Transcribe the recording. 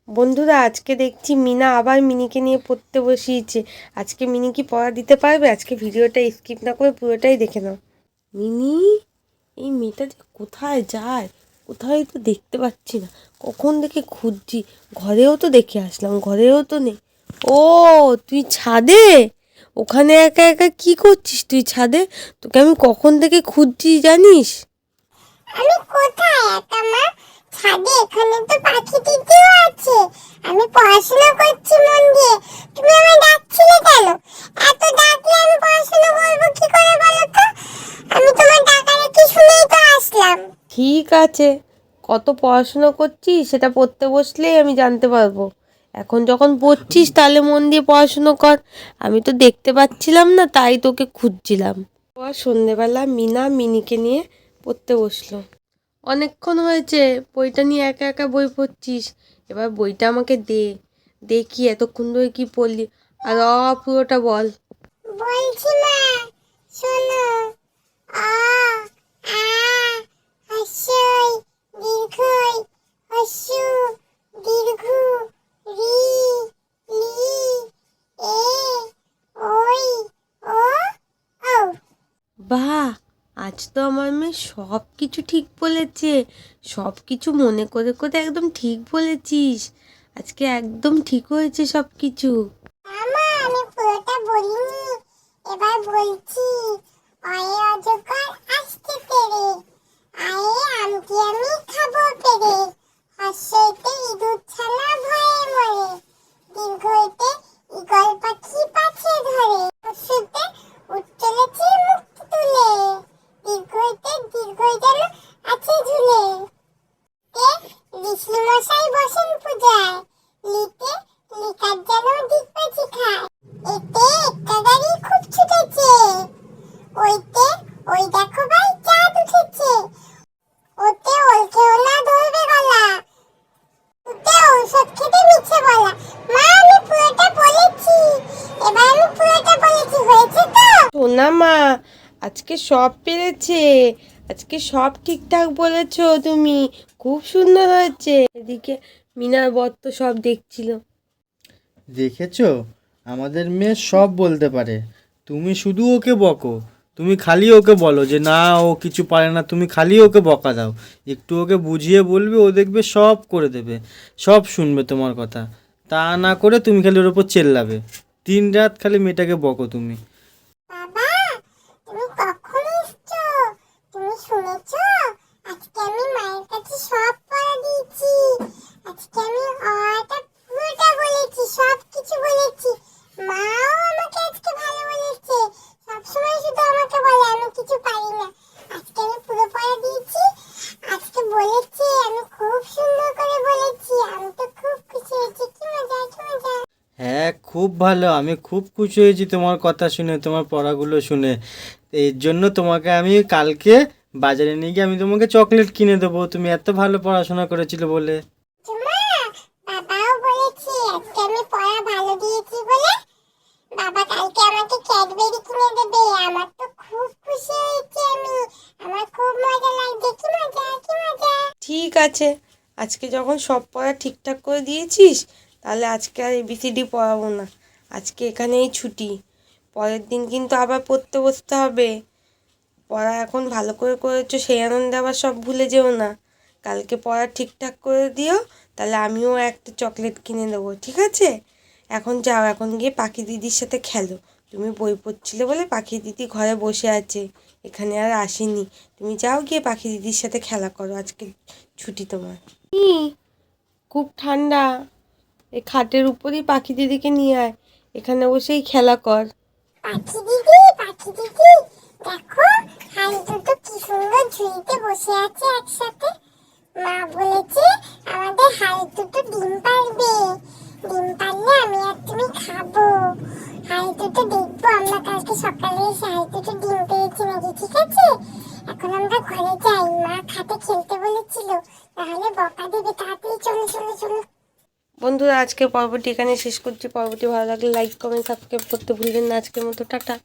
বন্ধুরা আজকে দেখছি মিনা আবার মিনিকে নিয়ে পড়তে বসিয়েছে। আজকে মিনি কি পড়া দিতে পারবে? আজকে ভিডিওটা স্কিপ না করে পুরোটাই দেখে নাও। মিনি, এই মেয়েটা যে কোথায় যায়, কোথায় তো দেখতে পাচ্ছি না। কখন থেকে খুঁজছি, ঘরেও তো দেখে আসলাম, ঘরেও তো নেই। ও, তুই ছাদে? ওখানে একা একা কি করছিস তুই ছাদে? তোকে আমি কখন থেকে খুঁজছি জানিস? আমি কোথায় একা মা? ছাদে, এখানে তো পাখি দিদিও আছে। আমি পড়াশোনা করছি মন দিয়ে। তুমি আমায় ডাকছিলে কেন? এত ডাকলে আমি পড়াশোনা করবো কি করে বলো তো? আমি তোমার ডাকারে কি শুনেই তো আসলাম। ঠিক আছে, কত পড়াশোনা করছিস সেটা পড়তে বসলেই আমি জানতে পারবো। এখন যখন পড়ছিস তাহলে মন দিয়ে পড়াশুনো কর। আমি তো দেখতে পাচ্ছিলাম না, তাই তোকে খুঁজছিলাম। আবার সন্ধেবেলা মিনা মিনিকে নিয়ে পড়তে বসলো। অনেকক্ষণ হয়েছে বইটা নিয়ে একা একা বই পড়ছিস, এবার বইটা আমাকে দে। দেখি এতক্ষণ ধরে কি পড়লি, আর পুরোটা বল। বলছি মা, শোনো। আ আ হস্যই দীর্ঘই হস্যু দীর্ঘু রি লি এ ওই ও ও। বাহ, আজ তো আমার মেয়ে সব কিছু ঠিক বলেছে। সব কিছু মনে করে করে একদম ঠিক বলেছিস। আজকে একদম ঠিক হয়েছে সব কিছু। আমা আমি পুরোটা বলিনি, এবার বলছি। অয়ে অজগর আসতে পেরে, আয়ে আমটি আমি খাবো পেরে, হর্ষইতে ইঁদুর ছানা ভয়ে মরে, দীর্ঘইতে ঈগল পাখি পাছে ধরে, হর্ষইতে উঠ চলেছে মুক্তি তুলে, দীর্ঘইতে দীর্ঘই যেন আছে ঝুলে, তে ঋষি মশাই বসেন পূজায়, লিতে লিকার যেন দিকপাচি খায়, এতে একটা গাড়ি খুব ছুটেছে, ওইতে ওই দেখো ভাই চাঁদ উঠেছে, ওতে ওলকেও না ধরবে গলা, ওতে ঔষধ খেতে মিছে বলা। মা আমি পুরোটা বলেছি, এবার আমি পুরোটা বলেছি, হয়েছে তো? সোনা মা, আজকে সব পেরেছে। আজকে সব ঠিকঠাক বলেছো তুমি, খুব সুন্দর হয়েছে। এদিকে মিনার বর তো সব দেখছিল। দেখেছো, আমাদের মেয়ে সব বলতে পারে। তুমি শুধু ওকে বকো, তুমি খালি ওকে বলো যে না ও কিছু পারে না, তুমি খালি ওকে বকা দাও। একটু ওকে বুঝিয়ে বলবে, ও দেখবে সব করে দেবে, সব শুনবে তোমার কথা। তা না করে তুমি খালি ওর ওপর চেল্লাবে, দিন রাত খালি মেয়েটাকে বকো তুমি। বাবা, তুমি কখন এসছো? তুমি শুনেছো? আজকে আমি মায়ের কাছে সব পড়া দিয়েছি। আজকে আমি অটা পুরোটা বলেছি, সব কিছু বলেছি। মাও আমাকে আজকে ভালো বলেছে। সবসময় শুধু আমাকে বলে আমি কিছু পারি না। আজকে আমি পুরো পড়া দিয়েছি। আজকে বলেছি, আমি খুব সুন্দর করে বলেছি। আমি তো খুব খুশি হয়েছি। কি মজা, কি মজা। হ্যাঁ, খুব ভালো, আমি খুব খুশি হয়েছি তোমার কথা শুনে, তোমার পড়াগুলো শুনে। এর জন্য তোমাকে আমি কালকে বাজারে নিয়ে গিয়ে আমি তোমাকে চকলেট কিনে দেবো, তুমি এত ভালো পড়াশোনা করেছিলে বলে। মা, বাবাও বলেছে আজকে আমি পড়া ভালো দিয়েছি বলে বাবা কালকে আমাকে ক্যাডবেরি কিনে দেবে। আমার তো খুব খুশি হয়েছি আমি। আমার খুব মজা লাগছে। কি মজা, কি মজা। ঠিক আছে, আজকে যখন সব পড়া ঠিকঠাক করে দিয়েছিস, তাহলে আজকে আর এবিসিডি পড়াবো না। আজকে এখানেই ছুটি। পরের দিন কিন্তু আবার পড়তে বসতে হবে। পড়া এখন ভালো করে করেছো সেই আনন্দে আবার সব ভুলে যেও না। কালকে পড়া ঠিকঠাক করে দিও, তাহলে আমিও একটা চকলেট কিনে দেবো, ঠিক আছে? এখন যাও, এখন গিয়ে পাখি দিদির সাথে খেলো। তুমি বই পড়ছিলে বলে পাখি দিদি ঘরে বসে আছে, এখানে আর আসেনি। তুমি যাও গিয়ে পাখি দিদির সাথে খেলা করো, আজকে ছুটি তোমার। খুব ঠান্ডা, এই খাটের উপরেই পাখি দিদিকে নিয়ে আয়, এখানে বসেই খেলা কর। পাখি দিদি, পাখি দিদি, দেখো হাঁস দুটো কি সুন্দর ঝুড়িতে বসে আছে একসাথে। মা বলেছে আমাদের হাঁস দুটো ডিম পারবে। ডিম পারলে আমি আর তুমি খাবো। হাঁস দুটো দেখবো আমরা কালকে সকালে এসে হাঁস দুটো ডিম পেয়েছি নাকি, ঠিক আছে? এখন আমরা ঘরে যাই, মা খাটে খেলতে বলেছিল, তাহলে বকা দেবে। তাড়াতাড়ি চলো চলো চলো। বন্ধুরা আজকের পর্বটি এখানে শেষ করছি। পর্বটি ভালো লাগলে লাইক কমেন্ট সাবস্ক্রাইব করতে ভুলবেন না। আজকের মতো টাটা।